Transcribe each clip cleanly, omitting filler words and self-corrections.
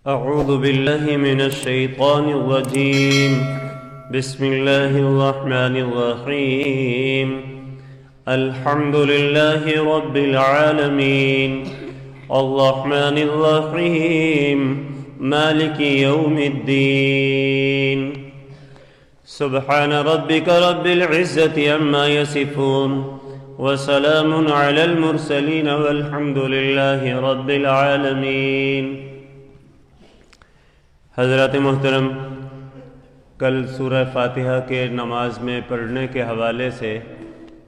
أعوذ بالله من الشيطان الرجيم. بسم الله الرحمن الرحيم. الحمد لله رب العالمين الرحمن الرحيم مالك يوم الدين. سبحان ربك رب العزة عما يصفون وسلام على المرسلين والحمد لله رب العالمين. حضرات محترم، کل سورہ فاتحہ کے نماز میں پڑھنے کے حوالے سے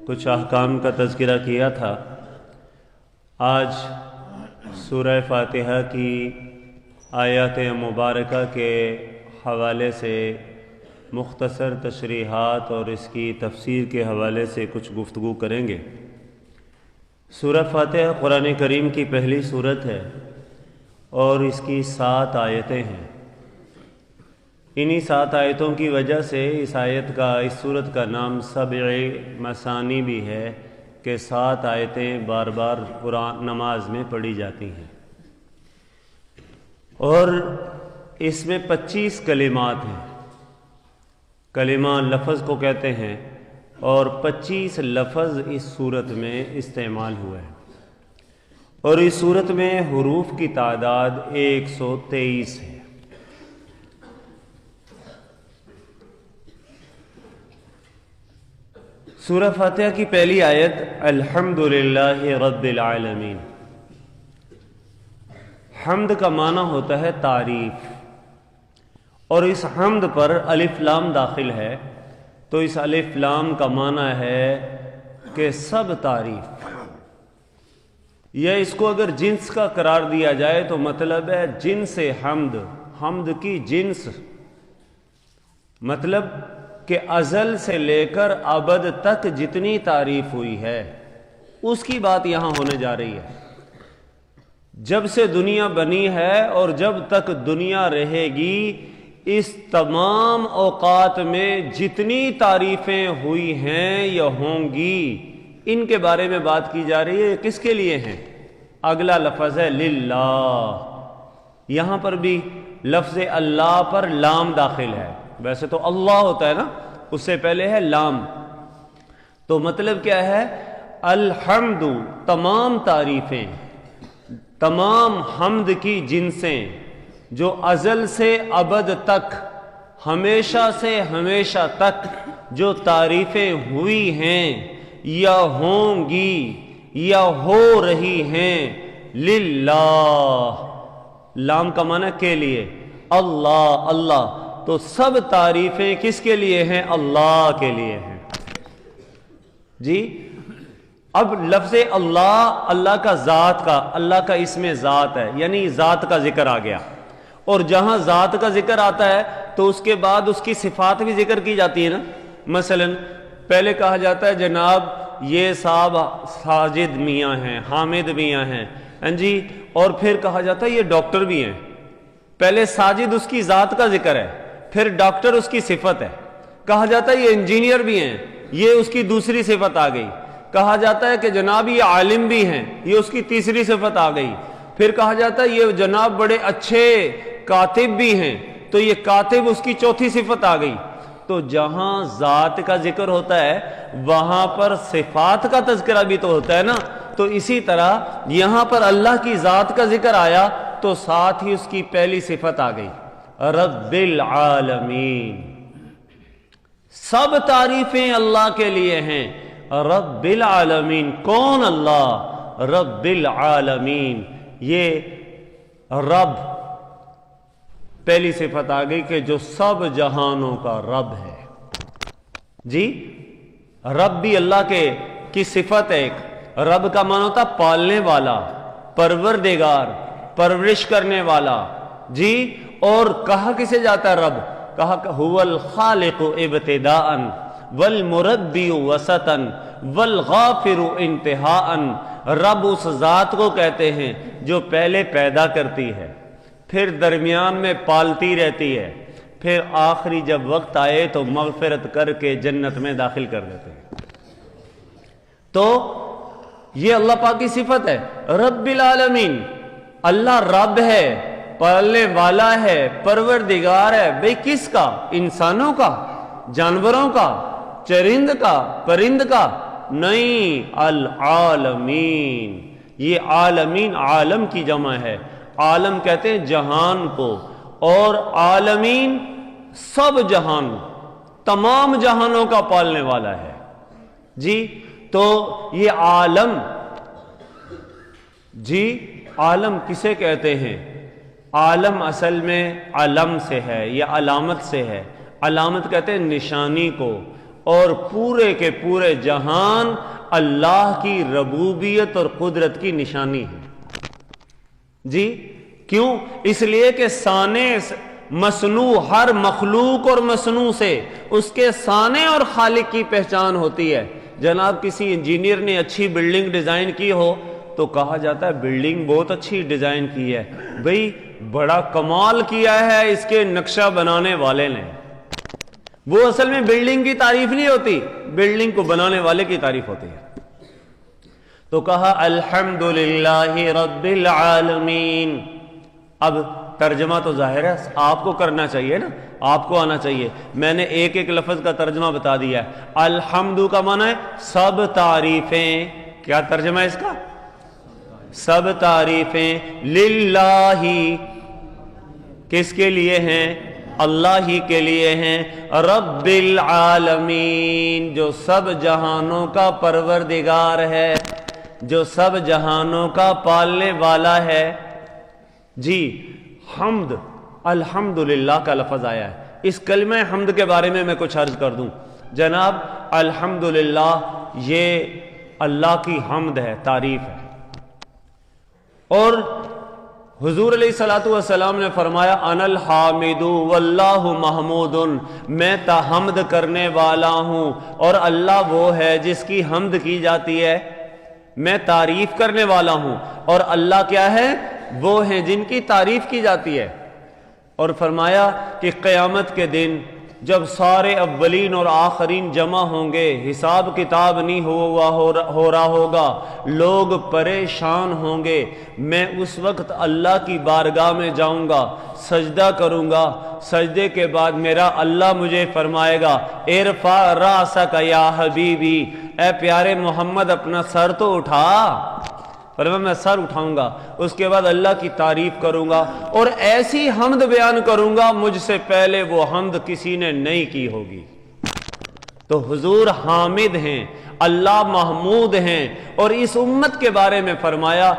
کچھ احکام کا تذکرہ کیا تھا. آج سورہ فاتحہ کی آیات مبارکہ کے حوالے سے مختصر تشریحات اور اس کی تفسیر کے حوالے سے کچھ گفتگو کریں گے. سورہ فاتحہ قرآن کریم کی پہلی سورت ہے اور اس کی 7 آیتیں ہیں. انہی 7 آیتوں کی وجہ سے اس سورت کا نام سبع مثانی بھی ہے کہ 7 آیتیں بار بار قرآن نماز میں پڑھی جاتی ہیں. اور اس میں 25 کلمات ہیں. کلمہ لفظ کو کہتے ہیں اور 25 لفظ اس سورت میں استعمال ہوئے ہیں. اور اس سورت میں حروف کی تعداد 123 ہے. سورہ فاتحہ کی پہلی آیت الحمدللہ رب العالمین. حمد کا معنی ہوتا ہے تعریف، اور اس حمد پر الف لام داخل ہے، تو اس الف لام کا معنی ہے کہ سب تعریف. یا اس کو اگر جنس کا قرار دیا جائے تو مطلب ہے جنس حمد، حمد کی جنس، مطلب کہ ازل سے لے کر ابد تک جتنی تعریف ہوئی ہے اس کی بات یہاں ہونے جا رہی ہے. جب سے دنیا بنی ہے اور جب تک دنیا رہے گی، اس تمام اوقات میں جتنی تعریفیں ہوئی ہیں یا ہوں گی، ان کے بارے میں بات کی جا رہی ہے. کس کے لیے ہیں؟ اگلا لفظ ہے للہ. یہاں پر بھی لفظ اللہ پر لام داخل ہے. ویسے تو اللہ ہوتا ہے نا، اس سے پہلے ہے لام. تو مطلب کیا ہے؟ الحمد، تمام تعریفیں، تمام حمد کی جنسیں جو ازل سے ابد تک، ہمیشہ سے ہمیشہ تک جو تعریفیں ہوئی ہیں یا ہوں گی یا ہو رہی ہیں، للہ. لام کا معنی کے لیے، اللہ اللہ. تو سب تعریفیں کس کے لیے ہیں؟ اللہ کے لیے ہیں. جی اب لفظ اللہ، اللہ کا ذات کا، اللہ کا اسم ذات ہے، یعنی ذات کا ذکر آ گیا. اور جہاں ذات کا ذکر آتا ہے تو اس کے بعد اس کی صفات بھی ذکر کی جاتی ہے نا. مثلا پہلے کہا جاتا ہے جناب یہ صاحب ساجد میاں ہیں، حامد میاں ہیں، جی. اور پھر کہا جاتا ہے یہ ڈاکٹر بھی ہیں. پہلے ساجد اس کی ذات کا ذکر ہے، پھر ڈاکٹر اس کی صفت ہے. کہا جاتا ہے یہ انجینئر بھی ہیں، یہ اس کی دوسری صفت آ گئی. کہا جاتا ہے کہ جناب یہ عالم بھی ہیں، یہ اس کی تیسری صفت آ گئی. پھر کہا جاتا ہے یہ جناب بڑے اچھے کاتب بھی ہیں، تو یہ کاتب اس کی چوتھی صفت آ گئی. تو جہاں ذات کا ذکر ہوتا ہے وہاں پر صفات کا تذکرہ بھی تو ہوتا ہے نا. تو اسی طرح یہاں پر اللہ کی ذات کا ذکر آیا تو ساتھ ہی اس کی پہلی صفت آ گئی، رب العالمین. سب تعریفیں اللہ کے لیے ہیں. رب العالمین. کون؟ اللہ. رب العالمین. یہ رب پہلی صفت آ گئی کہ جو سب جہانوں کا رب ہے. جی رب بھی اللہ کی صفت ہے. ایک رب کا معنی ہوتا پالنے والا، پروردگار، پرورش کرنے والا. جی اور کہا کسے جاتا ہے رب؟ کہا هو الخالق ابتداء والمربی وسطا والغافر انتہاء. رب اس ذات کو کہتے ہیں جو پہلے پیدا کرتی ہے، پھر درمیان میں پالتی رہتی ہے، پھر آخری جب وقت آئے تو مغفرت کر کے جنت میں داخل کر دیتے ہیں. تو یہ اللہ پاک کی صفت ہے. رب العالمین، اللہ رب ہے پالنے والا ہے، پروردگار ہے. بھئی کس کا؟ انسانوں کا، جانوروں کا، چرند کا، پرند کا؟ نہیں، العالمین. یہ عالمین عالم کی جمع ہے. عالم کہتے ہیں جہان کو، اور عالمین سب جہان، تمام جہانوں کا پالنے والا ہے. جی تو یہ عالم، جی عالم کسے کہتے ہیں؟ عالم اصل میں علم سے ہے یا علامت سے ہے. علامت کہتے ہیں نشانی کو، اور پورے کے پورے جہان اللہ کی ربوبیت اور قدرت کی نشانی ہے. جی کیوں؟ اس لیے کہ صانع مصنوع، ہر مخلوق اور مصنوع سے اس کے صانع اور خالق کی پہچان ہوتی ہے. جناب کسی انجینئر نے اچھی بلڈنگ ڈیزائن کی ہو تو کہا جاتا ہے بلڈنگ بہت اچھی ڈیزائن کی ہے. بھئی بڑا کمال کیا ہے اس کے نقشہ بنانے والے نے. وہ اصل میں بلڈنگ کی تعریف نہیں ہوتی، بلڈنگ کو بنانے والے کی تعریف ہوتی ہے. تو کہا الحمدللہ رب العالمین. اب ترجمہ تو ظاہر ہے آپ کو کرنا چاہیے نا، آپ کو آنا چاہیے. میں نے ایک ایک لفظ کا ترجمہ بتا دیا ہے. الحمد کا معنی ہے سب تعریفیں. کیا ترجمہ ہے اس کا؟ سب تعریفیں. للہ، کس کے لیے ہیں؟ اللہ ہی کے لیے ہیں. رب العالمین، جو سب جہانوں کا پروردگار ہے، جو سب جہانوں کا پالنے والا ہے. جی حمد، الحمدللہ کا لفظ آیا ہے. اس کلمہ حمد کے بارے میں کچھ عرض کر دوں. جناب الحمدللہ یہ اللہ کی حمد ہے، تعریف ہے. اور حضور علیہ الصلوۃ والسلام نے فرمایا انا الحامد واللہ محمود، میں حمد کرنے والا ہوں اور اللہ وہ ہے جس کی حمد کی جاتی ہے. میں تعریف کرنے والا ہوں اور اللہ کیا ہے؟ وہ ہیں جن کی تعریف کی جاتی ہے. اور فرمایا کہ قیامت کے دن جب سارے اولین اور آخرین جمع ہوں گے، حساب کتاب نہیں ہو رہا ہوگا، لوگ پریشان ہوں گے، میں اس وقت اللہ کی بارگاہ میں جاؤں گا، سجدہ کروں گا. سجدے کے بعد میرا اللہ مجھے فرمائے گا ارفع راسک یا حبیبی، اے پیارے محمد اپنا سر تو اٹھا. فرمایا میں سر اٹھاؤں گا. اس کے بعد اللہ کی تعریف کروں گا اور ایسی حمد بیان کروں گا مجھ سے پہلے وہ حمد کسی نے نہیں کی ہوگی. تو حضور حامد ہیں، اللہ محمود ہیں. اور اس امت کے بارے میں فرمایا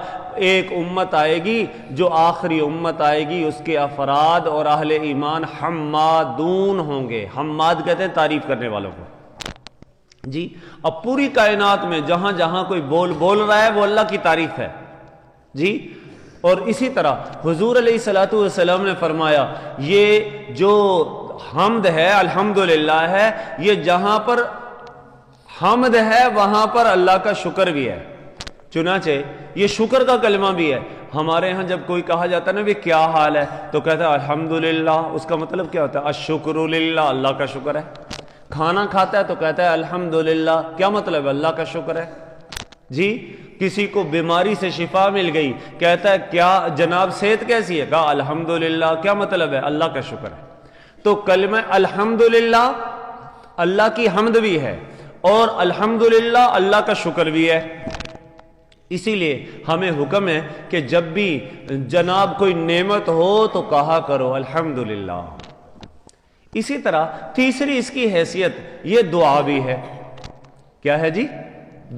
ایک امت آئے گی جو آخری امت آئے گی، اس کے افراد اور اہل ایمان حمادون ہوں گے. حماد کہتے ہیں تعریف کرنے والوں کو. جی اب پوری کائنات میں جہاں جہاں کوئی بول رہا ہے وہ اللہ کی تعریف ہے. جی اور اسی طرح حضور علیہ الصلوۃ والسلام نے فرمایا یہ جو حمد ہے الحمدللہ ہے، یہ جہاں پر حمد ہے وہاں پر اللہ کا شکر بھی ہے. چنانچہ یہ شکر کا کلمہ بھی ہے. ہمارے ہاں جب کوئی کہا جاتا ہے نا بھی کیا حال ہے تو کہتا ہے الحمدللہ. اس کا مطلب کیا ہوتا ہے؟ الشکر للہ، اللہ کا شکر ہے. کھانا کھاتا ہے تو کہتا ہے الحمدللہ، کیا مطلب ہے؟ اللہ کا شکر ہے. جی کسی کو بیماری سے شفا مل گئی، کہتا ہے کیا جناب صحت کیسی ہے؟ کہا الحمدللہ، کیا مطلب ہے؟ اللہ کا شکر ہے. تو کلمہ الحمدللہ اللہ کی حمد بھی ہے اور الحمدللہ اللہ کا شکر بھی ہے. اسی لیے ہمیں حکم ہے کہ جب بھی جناب کوئی نعمت ہو تو کہا کرو الحمدللہ. اسی طرح تیسری اس کی حیثیت یہ دعا بھی ہے. کیا ہے جی؟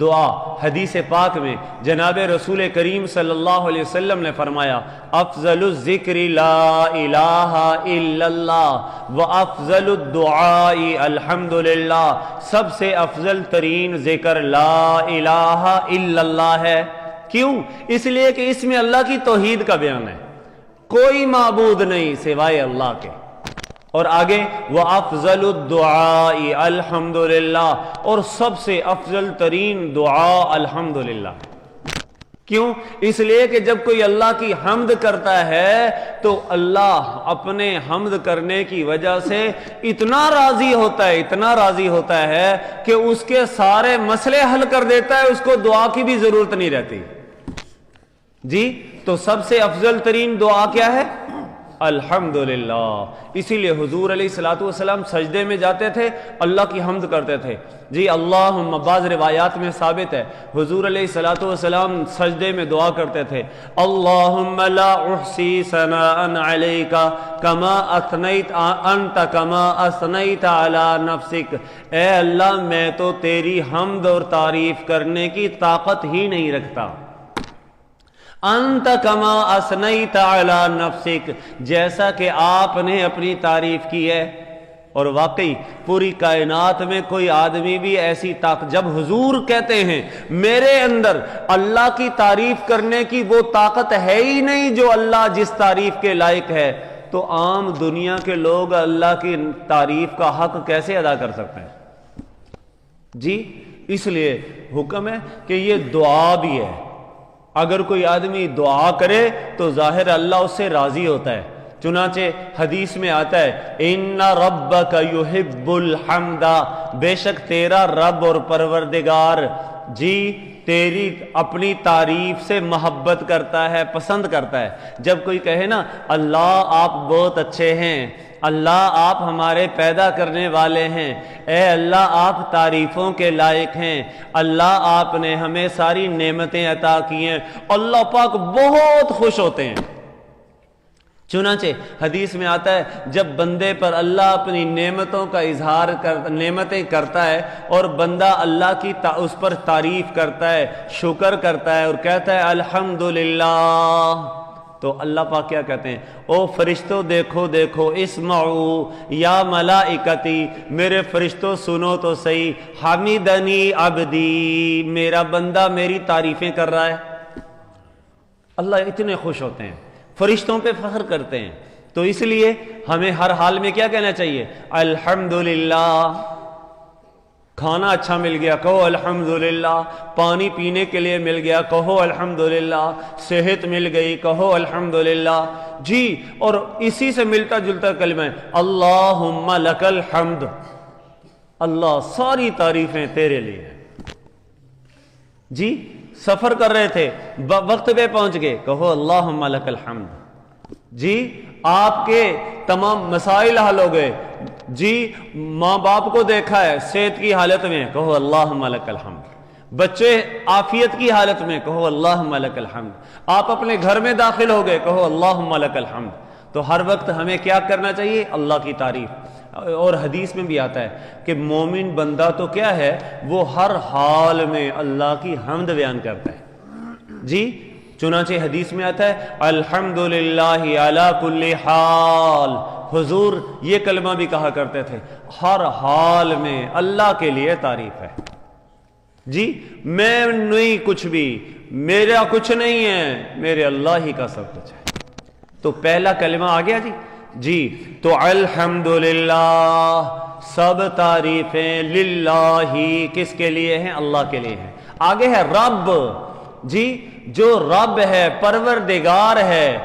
دعا. حدیث پاک میں جناب رسول کریم صلی اللہ علیہ وسلم نے فرمایا افضل الذکر لا الہ الا اللہ وافضل الدعاء الحمدللہ. سب سے افضل ترین ذکر لا الہ الا اللہ ہے. کیوں؟ اس لیے کہ اس میں اللہ کی توحید کا بیان ہے، کوئی معبود نہیں سوائے اللہ کے. اور آگے وَأَفْضَلُ الدُّعَاءِ الحمدللہ، اور سب سے افضل ترین دعا الحمدللہ. کیوں؟ اس لیے کہ جب کوئی اللہ کی حمد کرتا ہے تو اللہ اپنے حمد کرنے کی وجہ سے اتنا راضی ہوتا ہے، اتنا راضی ہوتا ہے کہ اس کے سارے مسئلے حل کر دیتا ہے، اس کو دعا کی بھی ضرورت نہیں رہتی. جی تو سب سے افضل ترین دعا کیا ہے؟ الحمدللہ۔ اسی لیے حضور علیہ الصلوۃ والسلام سجدے میں جاتے تھے، اللہ کی حمد کرتے تھے جی اللہم۔ بعض روایات میں ثابت ہے حضور علیہ الصلوۃ والسلام سجدے میں دعا کرتے تھے اللہم لا احصی ثناء علیک کما اثنیت انت کما اثنیت علی نفسک، اے اللہ میں تو تیری حمد اور تعریف کرنے کی طاقت ہی نہیں رکھتا، انت کما اثنیت علی نفسک، جیسا کہ آپ نے اپنی تعریف کی ہے۔ اور واقعی پوری کائنات میں کوئی آدمی بھی ایسی طاقت، جب حضور کہتے ہیں میرے اندر اللہ کی تعریف کرنے کی وہ طاقت ہے ہی نہیں جو اللہ جس تعریف کے لائق ہے، تو عام دنیا کے لوگ اللہ کی تعریف کا حق کیسے ادا کر سکتے ہیں جی؟ اس لیے حکم ہے کہ یہ دعا بھی ہے، اگر کوئی آدمی دعا کرے تو ظاہر اللہ اس سے راضی ہوتا ہے۔ چنانچہ حدیث میں آتا ہے ان ربک یحب الحمد، بے شک تیرا رب اور پروردگار جی تیری اپنی تعریف سے محبت کرتا ہے، پسند کرتا ہے۔ جب کوئی کہے نا اللہ آپ بہت اچھے ہیں، اللہ آپ ہمارے پیدا کرنے والے ہیں، اے اللہ آپ تعریفوں کے لائق ہیں، اللہ آپ نے ہمیں ساری نعمتیں عطا کی ہیں، اللہ پاک بہت خوش ہوتے ہیں۔ چنانچہ حدیث میں آتا ہے جب بندے پر اللہ اپنی نعمتوں کا اظہار نعمتیں کرتا ہے اور بندہ اللہ کی اس پر تعریف کرتا ہے، شکر کرتا ہے اور کہتا ہے الحمدللہ، تو اللہ پاک کیا کہتے ہیں او فرشتوں دیکھو دیکھو، اسمعوا یا ملائکتی، میرے فرشتوں سنو تو صحیح، حمیدنی عبدی، میرا بندہ میری تعریفیں کر رہا ہے۔ اللہ اتنے خوش ہوتے ہیں، فرشتوں پہ فخر کرتے ہیں۔ تو اس لیے ہمیں ہر حال میں کیا کہنا چاہیے؟ الحمدللہ۔ کھانا اچھا مل گیا کہو الحمدللہ، پانی پینے کے لیے مل گیا کہو الحمدللہ، صحت مل گئی کہو الحمدللہ جی۔ اور اسی سے ملتا جلتا کلمہ ہے اللہم لک الحمد، اللہ ساری تعریفیں تیرے لیے ہیں جی۔ سفر کر رہے تھے وقت پہ پہنچ گئے کہو اللہم لک الحمد جی۔ آپ کے تمام مسائل حل ہو گئے جی، ماں باپ کو دیکھا ہے صحت کی حالت میں کہو اللہم لک الحمد، بچے عافیت کی حالت میں کہو اللہم لک الحمد، آپ اپنے گھر میں داخل ہو گئے کہو اللہم لک الحمد۔ تو ہر وقت ہمیں کیا کرنا چاہیے؟ اللہ کی تعریف۔ اور حدیث میں بھی آتا ہے کہ مومن بندہ تو کیا ہے، وہ ہر حال میں اللہ کی حمد بیان کرتا ہے جی۔ چنانچہ حدیث میں آتا ہے الحمدللہ علی کل حال، حضور یہ کلمہ بھی کہا کرتے تھے ہر حال میں اللہ کے لیے تعریف ہے جی۔ میں نہیں کچھ بھی، میرا کچھ نہیں ہے، میرے اللہ ہی کا سب کچھ ہے۔ تو پہلا کلمہ آ گیا جی۔ تو الحمدللہ، سب تعریفیں للہ، کس کے لیے ہیں؟ اللہ کے لیے ہیں۔ آگے ہے رب جی، جو رب ہے، پروردگار ہے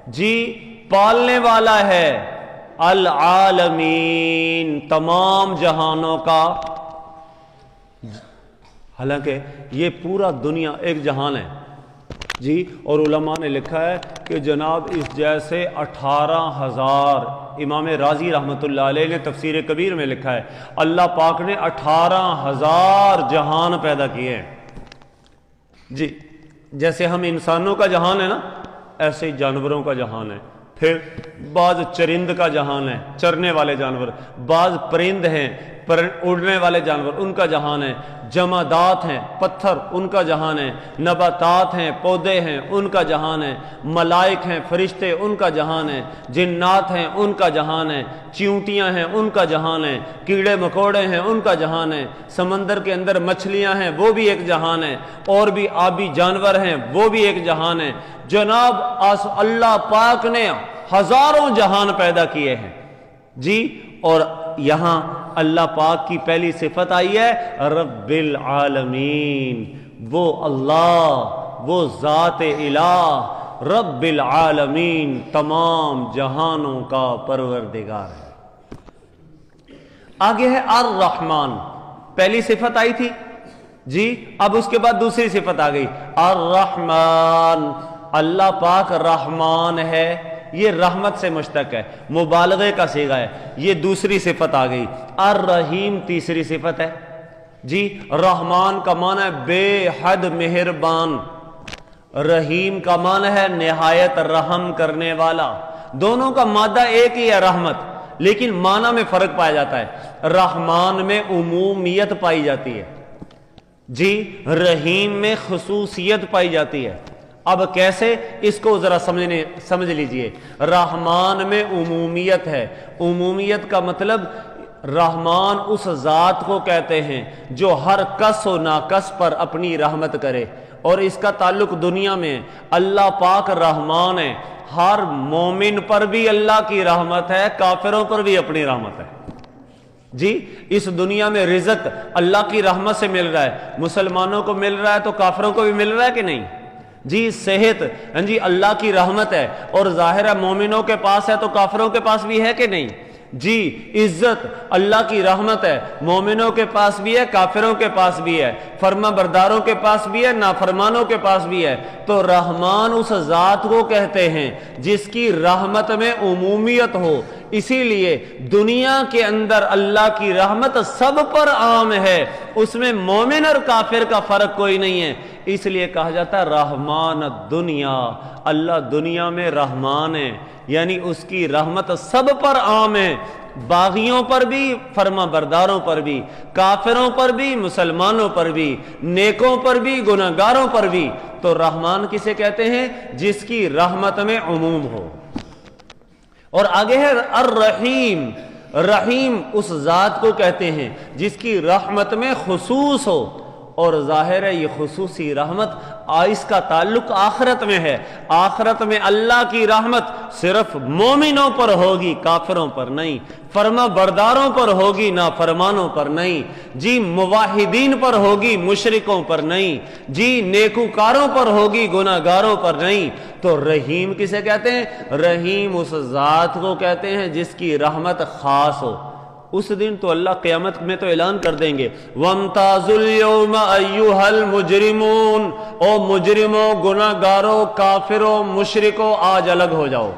جی، پالنے والا ہے، العالمین، تمام جہانوں کا۔ حالانکہ یہ پورا دنیا ایک جہان ہے جی، اور علماء نے لکھا ہے کہ جناب اس جیسے 18,000، امام رازی رحمۃ اللہ علیہ نے تفسیر کبیر میں لکھا ہے اللہ پاک نے 18,000 جہان پیدا کیے ہیں جی۔ جیسے ہم انسانوں کا جہان ہے نا، ایسے ہی جانوروں کا جہان ہے، پھر بعض چرند کا جہان ہے، چرنے والے جانور، بعض پرند ہیں، اڑنے والے جانور، ان کا جہان ہے، جمادات ہیں، پتھر، ان کا جہان ہے، نباتات ہیں، پودے ہیں، ان کا جہان ہے، ملائک ہیں، فرشتے، ان کا جہان ہے، جنات ہیں، ان کا جہان ہے، چیونٹیاں ہیں، ان کا جہان ہے، کیڑے مکوڑے ہیں، ان کا جہان ہے، سمندر کے اندر مچھلیاں ہیں، وہ بھی ایک جہان ہے، اور بھی آبی جانور ہیں، وہ بھی ایک جہان ہے۔ جناب اللہ پاک نے ہزاروں جہان پیدا کیے ہیں جی۔ اور یہاں اللہ پاک کی پہلی صفت آئی ہے رب العالمین، وہ اللہ، وہ ذات الہ، رب العالمین، تمام جہانوں کا پروردگار ہے۔ آگے ہے الرحمن، پہلی صفت آئی تھی جی، اب اس کے بعد دوسری صفت آ گئی الرحمن، اللہ پاک رحمان ہے یہ رحمت سے مشتق ہے، مبالغے کا صیغہ ہے، یہ دوسری صفت آ گئی۔ الرحیم تیسری صفت ہے جی۔ رحمان کا معنی ہے بے حد مہربان، رحیم کا معنی ہے نہایت رحم کرنے والا۔ دونوں کا مادہ ایک ہی ہے رحمت، لیکن معنی میں فرق پایا جاتا ہے۔ رحمان میں عمومیت پائی جاتی ہے جی، رحیم میں خصوصیت پائی جاتی ہے۔ اب کیسے، اس کو ذرا سمجھ لیجئے۔ رحمان میں عمومیت ہے، عمومیت کا مطلب رحمان اس ذات کو کہتے ہیں جو ہر کس و ناکس پر اپنی رحمت کرے، اور اس کا تعلق دنیا میں ہے۔ اللہ پاک رحمان ہے، ہر مومن پر بھی اللہ کی رحمت ہے، کافروں پر بھی اپنی رحمت ہے جی۔ اس دنیا میں رزق اللہ کی رحمت سے مل رہا ہے، مسلمانوں کو مل رہا ہے تو کافروں کو بھی مل رہا ہے کہ نہیں جی۔ صحت جی اللہ کی رحمت ہے، اور ظاہر ہے مومنوں کے پاس ہے تو کافروں کے پاس بھی ہے کہ نہیں جی۔ عزت اللہ کی رحمت ہے، مومنوں کے پاس بھی ہے، کافروں کے پاس بھی ہے، فرما برداروں کے پاس بھی ہے، نافرمانوں کے پاس بھی ہے۔ تو رحمان اس ذات کو کہتے ہیں جس کی رحمت میں عمومیت ہو، اسی لیے دنیا کے اندر اللہ کی رحمت سب پر عام ہے، اس میں مومن اور کافر کا فرق کوئی نہیں ہے۔ اس لیے کہا جاتا ہے رحمان الدنیا، اللہ دنیا میں رحمان ہے، یعنی اس کی رحمت سب پر عام ہے، باغیوں پر بھی، فرما برداروں پر بھی، کافروں پر بھی، مسلمانوں پر بھی، نیکوں پر بھی، گناہگاروں پر بھی۔ تو رحمان کسے کہتے ہیں؟ جس کی رحمت میں عموم ہو۔ اور آگے ہے الرحیم، رحیم اس ذات کو کہتے ہیں جس کی رحمت میں خصوص ہو، اور ظاہر ہے یہ خصوصی رحمت اس کا تعلق آخرت میں ہے۔ آخرت میں اللہ کی رحمت صرف مومنوں پر ہوگی، کافروں پر نہیں، فرما برداروں پر ہوگی، نافرمانوں پر نہیں جی، موحدین پر ہوگی، مشرکوں پر نہیں جی، نیکوکاروں پر ہوگی، گناہگاروں پر نہیں۔ تو رحیم کسے کہتے ہیں؟ رحیم اس ذات کو کہتے ہیں جس کی رحمت خاص ہو۔ اس دن تو اللہ قیامت میں تو اعلان کر دیں گے وَامْتَازُوا الْيَوْمَ أَيُّهَا الْمُجْرِمُونَ، او مجرموں، گناہگاروں، کافروں، مشرکوں، آج الگ ہو جاؤ۔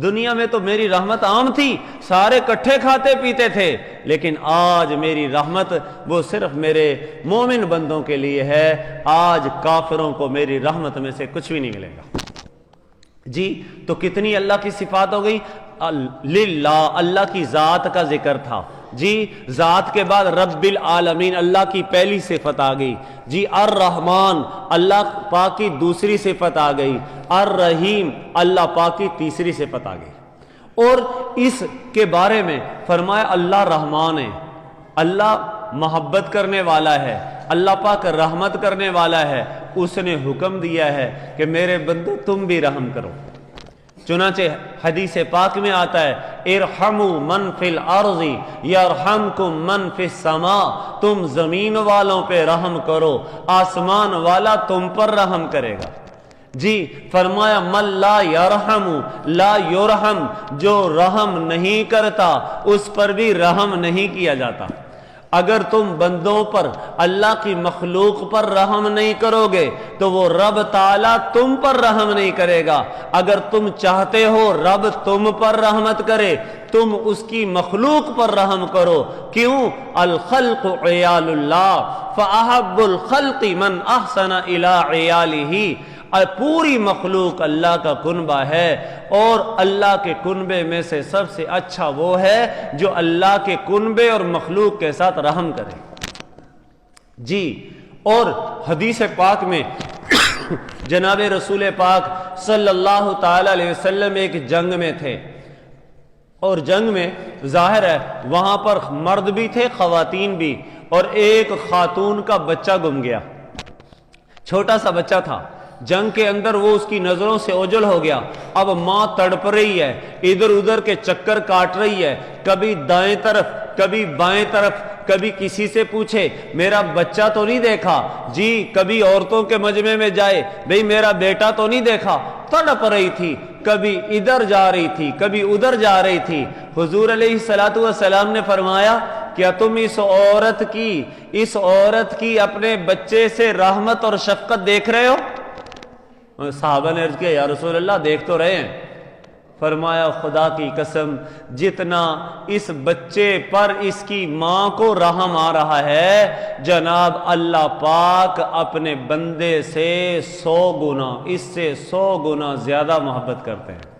دنیا میں تو میری رحمت عام تھی، سارے کٹھے کھاتے پیتے تھے، لیکن آج میری رحمت وہ صرف میرے مومن بندوں کے لیے ہے، آج کافروں کو میری رحمت میں سے کچھ بھی نہیں ملے گا جی۔ تو کتنی اللہ کی صفات ہو گئی؟ للہ، اللہ کی ذات کا ذکر تھا جی، ذات کے بعد رب العالمین اللہ کی پہلی صفت آ گئی جی، الرحمن اللہ پاک کی دوسری صفت آ گئی، الرحیم اللہ پاک کی تیسری صفت آ گئی۔ اور اس کے بارے میں فرمایا اللہ رحمان ہے، اللہ محبت کرنے والا ہے، اللہ پاک رحمت کرنے والا ہے، اس نے حکم دیا ہے کہ میرے بندو تم بھی رحم کرو۔ چنانچہ حدیث پاک میں آتا ہے ارحموا من فی الارض یرحمکم من فی السماء، تم زمین والوں پہ رحم کرو، آسمان والا تم پر رحم کرے گا جی۔ فرمایا من لا یرحم لا یرحم، جو رحم نہیں کرتا اس پر بھی رحم نہیں کیا جاتا۔ اگر تم بندوں پر، اللہ کی مخلوق پر رحم نہیں کرو گے تو وہ رب تعالیٰ تم پر رحم نہیں کرے گا۔ اگر تم چاہتے ہو رب تم پر رحمت کرے، تم اس کی مخلوق پر رحم کرو۔ کیوں؟ الخلق عیال اللہ فاحب الخلق من احسن الی عیالہ، پوری مخلوق اللہ کا کنبہ ہے، اور اللہ کے کنبے میں سے سب سے اچھا وہ ہے جو اللہ کے کنبے اور مخلوق کے ساتھ رحم کرے جی۔ اور حدیث پاک میں جناب رسول پاک صلی اللہ تعالی علیہ وسلم ایک جنگ میں تھے، اور جنگ میں ظاہر ہے وہاں پر مرد بھی تھے، خواتین بھی، اور ایک خاتون کا بچہ گم گیا، چھوٹا سا بچہ تھا۔ جنگ کے اندر وہ اس کی نظروں سے اوجھل ہو گیا۔ اب ماں تڑپ رہی ہے، ادھر ادھر کے چکر کاٹ رہی ہے، کبھی دائیں طرف کبھی بائیں طرف، کبھی کسی سے پوچھے میرا بچہ تو نہیں دیکھا جی، کبھی عورتوں کے مجمع میں جائے بھئی میرا بیٹا تو نہیں دیکھا، تڑپ رہی تھی، کبھی ادھر جا رہی تھی کبھی ادھر جا رہی تھی۔ حضور علیہ الصلوۃ والسلام نے فرمایا کیا تم اس عورت کی اپنے بچے سے رحمت اور شفقت دیکھ رہے ہو؟ صحابہ نے عرض کیا یا رسول اللہ دیکھ تو رہے ہیں۔ فرمایا خدا کی قسم جتنا اس بچے پر اس کی ماں کو رحم آ رہا ہے، جناب اللہ پاک اپنے بندے سے 100 گنا، اس سے 100 گنا زیادہ محبت کرتے ہیں۔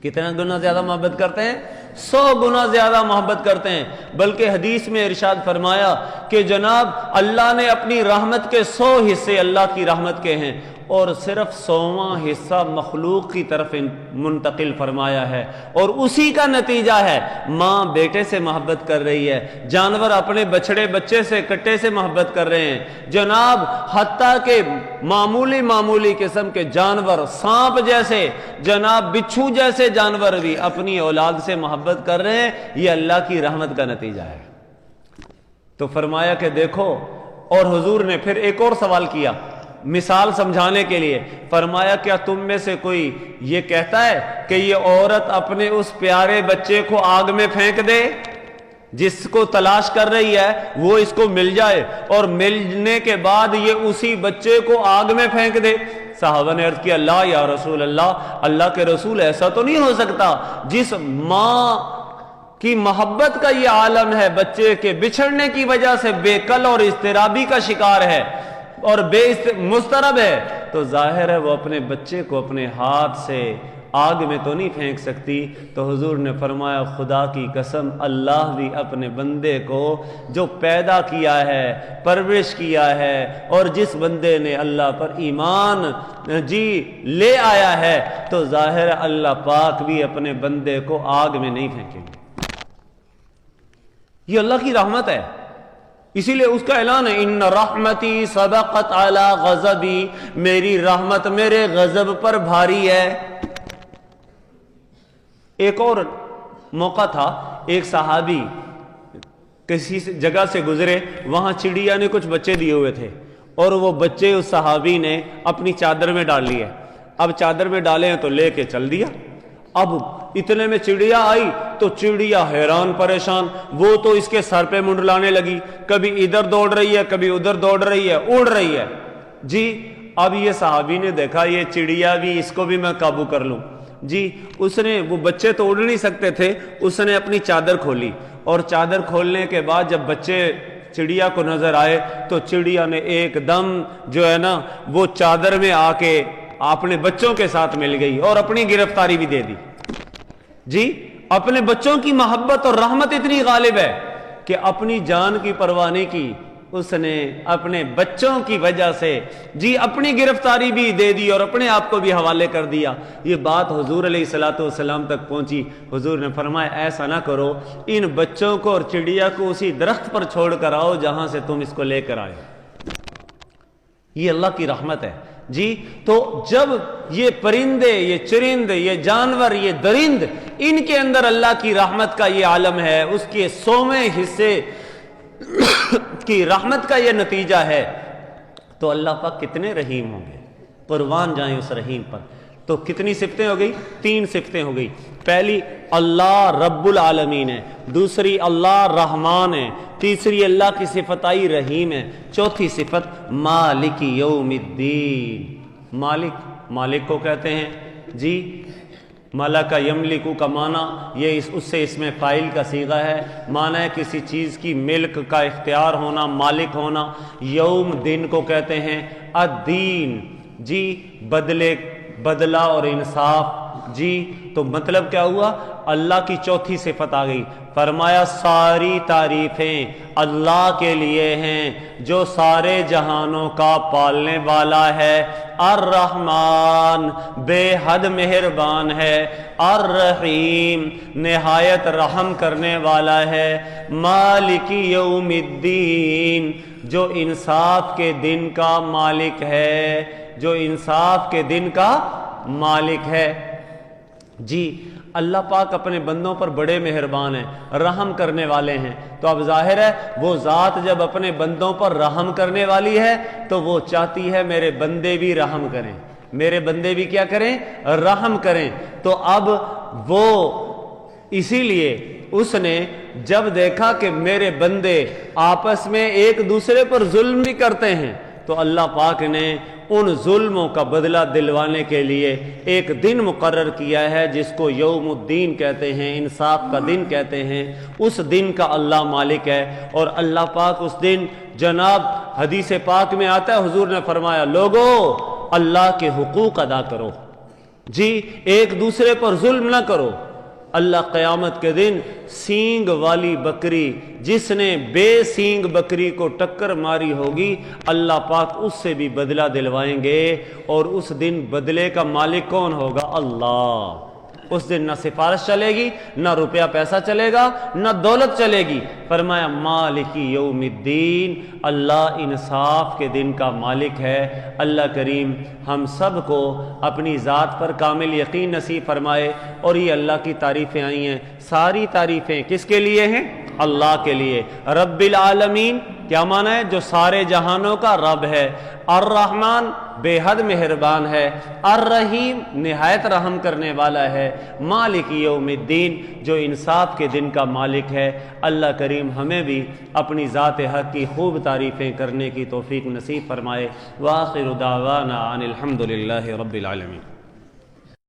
کتنا گنا زیادہ محبت کرتے ہیں؟ 100 گنا زیادہ محبت کرتے ہیں۔ بلکہ حدیث میں ارشاد فرمایا کہ جناب اللہ نے اپنی رحمت کے 100 حصے اللہ کی رحمت کے ہیں، اور صرف 100واں حصہ مخلوق کی طرف منتقل فرمایا ہے، اور اسی کا نتیجہ ہے ماں بیٹے سے محبت کر رہی ہے، جانور اپنے بچڑے بچے سے، کٹے سے محبت کر رہے ہیں جناب، حتیٰ کہ معمولی قسم کے جانور، سانپ جیسے جناب، بچھو جیسے جانور بھی اپنی اولاد سے محبت کر رہے ہیں۔ یہ اللہ کی رحمت کا نتیجہ ہے۔ تو فرمایا کہ دیکھو، اور حضور نے پھر ایک اور سوال کیا مثال سمجھانے کے لیے، فرمایا کیا تم میں سے کوئی یہ کہتا ہے کہ یہ عورت اپنے اس پیارے بچے کو آگ میں پھینک دے؟ جس کو تلاش کر رہی ہے وہ اس کو مل جائے، اور ملنے کے بعد یہ اسی بچے کو آگ میں پھینک دے؟ صحابہ نے عرض کیا لا یا رسول اللہ، اللہ کے رسول ایسا تو نہیں ہو سکتا۔ جس ماں کی محبت کا یہ عالم ہے، بچے کے بچھڑنے کی وجہ سے بے کل اور اضطرابی کا شکار ہے اور مضطرب ہے، تو ظاہر ہے وہ اپنے بچے کو اپنے ہاتھ سے آگ میں تو نہیں پھینک سکتی۔ تو حضور نے فرمایا خدا کی قسم اللہ بھی اپنے بندے کو جو پیدا کیا ہے، پرورش کیا ہے، اور جس بندے نے اللہ پر ایمان لے آیا ہے، تو ظاہر ہے اللہ پاک بھی اپنے بندے کو آگ میں نہیں پھینکیں گے۔ یہ اللہ کی رحمت ہے، اسی لیے اس کا اعلان ہے ان رحمتی سبقت علی غضبی، میری رحمت میرے غضب پر بھاری ہے۔ ایک اور موقع تھا، ایک صحابی کسی جگہ سے گزرے، وہاں چڑیا نے کچھ بچے دیے ہوئے تھے، اور وہ بچے اس صحابی نے اپنی چادر میں ڈال لیے۔ اب چادر میں ڈالے ہیں تو لے کے چل دیا۔ اب اتنے میں چڑیا آئی تو چڑیا حیران پریشان، وہ تو اس کے سر پہ منڈلانے لگی، کبھی ادھر دوڑ رہی ہے، کبھی ادھر دوڑ رہی ہے، اڑ رہی ہے جی۔ اب یہ صحابی نے دیکھا یہ چڑیا بھی، اس کو بھی میں قابو کر لوں جی۔ اس نے، وہ بچے تو اڑ نہیں سکتے تھے، اس نے اپنی چادر کھولی، اور چادر کھولنے کے بعد جب بچے چڑیا کو نظر آئے تو چڑیا نے ایک دم جو ہے نا وہ چادر میں آ کے اپنے بچوں کے ساتھ مل گئی اور اپنی گرفتاری بھی دے دی جی۔ اپنے بچوں کی محبت اور رحمت اتنی غالب ہے کہ اپنی جان کی پرواہ نہیں کی، اس نے اپنے بچوں کی وجہ سے جی اپنی گرفتاری بھی دے دی اور اپنے آپ کو بھی حوالے کر دیا۔ یہ بات حضور علیہ الصلوۃ والسلام تک پہنچی، حضور نے فرمایا ایسا نہ کرو، ان بچوں کو اور چڑیا کو اسی درخت پر چھوڑ کر آؤ جہاں سے تم اس کو لے کر آئے۔ یہ اللہ کی رحمت ہے جی۔ تو جب یہ پرندے، یہ چرند، یہ جانور، یہ درند، ان کے اندر اللہ کی رحمت کا یہ عالم ہے، اس کے 100ویں حصے کی رحمت کا یہ نتیجہ ہے، تو اللہ پاک کتنے رحیم ہوں گے، قربان جائیں اس رحیم پر۔ تو کتنی صفتیں ہو گئی؟ 3 صفتیں ہو گئی۔ پہلی اللہ رب العالمین ہے، دوسری اللہ رحمان ہے، تیسری اللہ کی صفت آئی رحیم ہے، چوتھی صفت مالک یوم الدین۔ مالک کو کہتے ہیں جی، ملک یملکو کا معنی یہ اس سے اس میں فاعل کا صیغہ ہے، معنی ہے کسی چیز کی ملک کا اختیار ہونا، مالک ہونا۔ یوم دن کو کہتے ہیں الدین جی، بدلہ اور انصاف جی۔ تو مطلب کیا ہوا؟ اللہ کی چوتھی صفت آ گئی، فرمایا ساری تعریفیں اللہ کے لیے ہیں جو سارے جہانوں کا پالنے والا ہے، الرحمن بے حد مہربان ہے، الرحیم نہایت رحم کرنے والا ہے، مالک یوم الدین جو انصاف کے دن کا مالک ہے، جو انصاف کے دن کا مالک ہے جی۔ اللہ پاک اپنے بندوں پر بڑے مہربان ہیں، رحم کرنے والے ہیں۔ تو اب ظاہر ہے وہ ذات جب اپنے بندوں پر رحم کرنے والی ہے تو وہ چاہتی ہے میرے بندے بھی رحم کریں، میرے بندے بھی کیا کریں؟ رحم کریں۔ تو اب وہ اسی لیے اس نے جب دیکھا کہ میرے بندے آپس میں ایک دوسرے پر ظلم بھی کرتے ہیں تو اللہ پاک نے ان ظلموں کا بدلہ دلوانے کے لیے ایک دن مقرر کیا ہے جس کو یوم الدین کہتے ہیں، انصاف کا دن کہتے ہیں۔ اس دن کا اللہ مالک ہے، اور اللہ پاک اس دن جناب حدیث پاک میں آتا ہے، حضور نے فرمایا لوگو اللہ کے حقوق ادا کرو، جی ایک دوسرے پر ظلم نہ کرو۔ اللہ قیامت کے دن سینگ والی بکری، جس نے بے سینگ بکری کو ٹکر ماری ہوگی، اللہ پاک اس سے بھی بدلہ دلوائیں گے، اور اس دن بدلے کا مالک کون ہوگا؟ اللہ۔ اس دن نہ سفارش چلے گی، نہ روپیہ پیسہ چلے گا، نہ دولت چلے گی۔ فرمایا مالک یوم الدین، اللہ انصاف کے دن کا مالک ہے۔ اللہ کریم ہم سب کو اپنی ذات پر کامل یقین نصیب فرمائے۔ اور یہ اللہ کی تعریفیں آئی ہیں، ساری تعریفیں کس کے لیے ہیں؟ اللہ کے لیے۔ رب العالمین کیا معنی ہے؟ جو سارے جہانوں کا رب ہے۔ الرحمن بے حد مہربان ہے۔ الرحیم نہایت رحم کرنے والا ہے۔ مالک یوم الدین جو انصاف کے دن کا مالک ہے۔ اللہ کریم ہمیں بھی اپنی ذات حق کی خوب تعریفیں کرنے کی توفیق نصیب فرمائے۔ وآخر دعوانا ان الحمد للہ رب العالمین۔